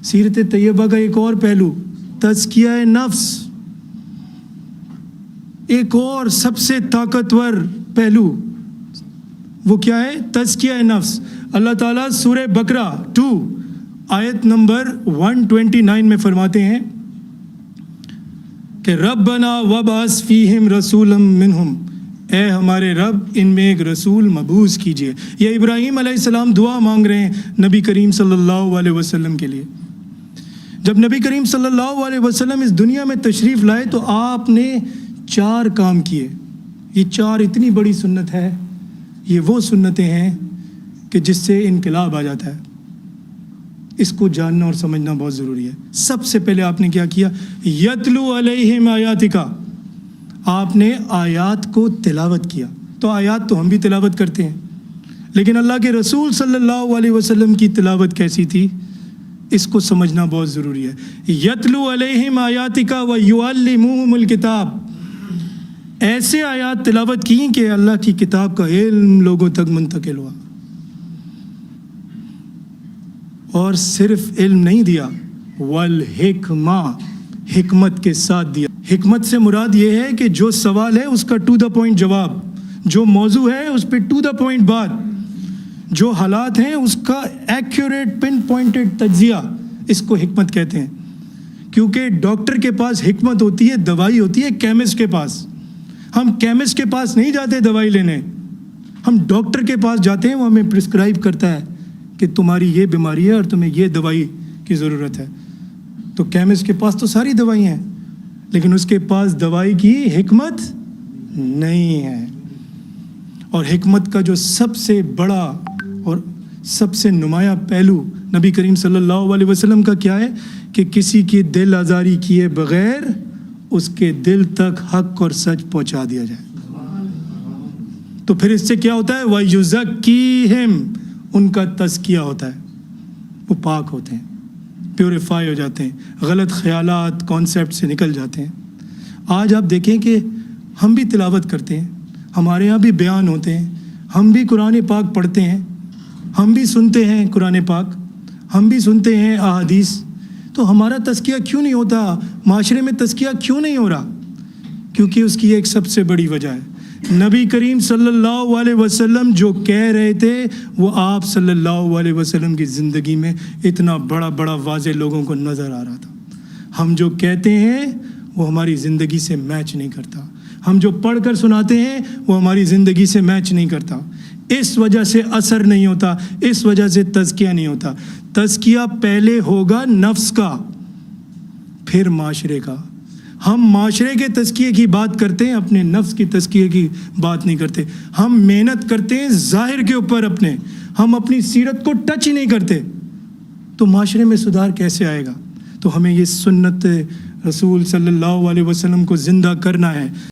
سیرت طیبہ کا ایک اور پہلو تزکیہ نفس، ایک اور سب سے طاقتور پہلو وہ کیا ہے؟ تزکیہ نفس۔ اللہ تعالیٰ سورہ بقرہ 2 آیت نمبر 129 میں فرماتے ہیں کہ ربنا وبعث فیہم رسولا منہم، اے ہمارے رب ان میں ایک رسول مبعوث کیجیے۔ یہ ابراہیم علیہ السلام دعا مانگ رہے ہیں نبی کریم صلی اللہ علیہ وسلم کے لیے۔ جب نبی کریم صلی اللہ علیہ وسلم اس دنیا میں تشریف لائے تو آپ نے 4 کام کیے۔ یہ 4 اتنی بڑی سنت ہے، یہ وہ سنتیں ہیں کہ جس سے انقلاب آ جاتا ہے۔ اس کو جاننا اور سمجھنا بہت ضروری ہے۔ سب سے پہلے آپ نے کیا کیا؟ یتلو علیہم آیاتکا، آپ نے آیات کو تلاوت کیا۔ تو آیات تو ہم بھی تلاوت کرتے ہیں، لیکن اللہ کے رسول صلی اللہ علیہ وسلم کی تلاوت کیسی تھی، اس کو سمجھنا بہت ضروری ہے۔ یتلو علیہم آیاتکا ویعلمہم الکتاب، ایسے آیات تلاوت کی کہ اللہ کی کتاب کا علم لوگوں تک منتقل ہوا۔ اور صرف علم نہیں دیا، والحکمہ، حکمت کے ساتھ دیا۔ حکمت سے مراد یہ ہے کہ جو سوال ہے اس کا ٹو دا پوائنٹ جواب، جو موضوع ہے اس پہ ٹو دا پوائنٹ بات، جو حالات ہیں اس کا ایکیوریٹ پن پوائنٹڈ تجزیہ، اس کو حکمت کہتے ہیں۔ کیونکہ ڈاکٹر کے پاس حکمت ہوتی ہے، دوائی ہوتی ہے کیمسٹ کے پاس۔ ہم کیمسٹ کے پاس نہیں جاتے دوائی لینے، ہم ڈاکٹر کے پاس جاتے ہیں، وہ ہمیں پرسکرائب کرتا ہے کہ تمہاری یہ بیماری ہے اور تمہیں یہ دوائی کی ضرورت ہے۔ تو کیمسٹ کے پاس تو ساری دوائی ہیں، لیکن اس کے پاس دوائی کی حکمت نہیں ہے۔ اور حکمت کا جو سب سے بڑا اور سب سے نمایاں پہلو نبی کریم صلی اللہ علیہ وسلم کا کیا ہے کہ کسی کی دل آزاری کیے بغیر اس کے دل تک حق اور سچ پہنچا دیا جائے۔ تو پھر اس سے کیا ہوتا ہے؟ وَيُزَكِّيهِمْ، ان کا تزکیہ ہوتا ہے، وہ پاک ہوتے ہیں، پیوریفائی ہو جاتے ہیں، غلط خیالات کانسیپٹ سے نکل جاتے ہیں۔ آج آپ دیکھیں کہ ہم بھی تلاوت کرتے ہیں، ہمارے ہاں بھی بیان ہوتے ہیں، ہم بھی قرآن پاک پڑھتے ہیں، ہم بھی سنتے ہیں قرآن پاک، ہم بھی سنتے ہیں احادیث، تو ہمارا تزکیہ کیوں نہیں ہوتا؟ معاشرے میں تزکیہ کیوں نہیں ہو رہا؟ کیونکہ اس کی ایک سب سے بڑی وجہ ہے، نبی کریم صلی اللہ علیہ وسلم جو کہہ رہے تھے وہ آپ صلی اللہ علیہ وسلم کی زندگی میں اتنا بڑا بڑا واضح لوگوں کو نظر آ رہا تھا۔ ہم جو کہتے ہیں وہ ہماری زندگی سے میچ نہیں کرتا، ہم جو پڑھ کر سناتے ہیں وہ ہماری زندگی سے میچ نہیں کرتا۔ اس وجہ سے اثر نہیں ہوتا، اس وجہ سے تزکیہ نہیں ہوتا۔ تزکیہ پہلے ہوگا نفس کا، پھر معاشرے کا۔ ہم معاشرے کے تزکیے کی بات کرتے ہیں، اپنے نفس کی تزکیے کی بات نہیں کرتے۔ ہم محنت کرتے ہیں ظاہر کے اوپر اپنے، ہم اپنی سیرت کو ٹچ ہی نہیں کرتے، تو معاشرے میں سدھار کیسے آئے گا؟ تو ہمیں یہ سنت رسول صلی اللہ علیہ وسلم کو زندہ کرنا ہے۔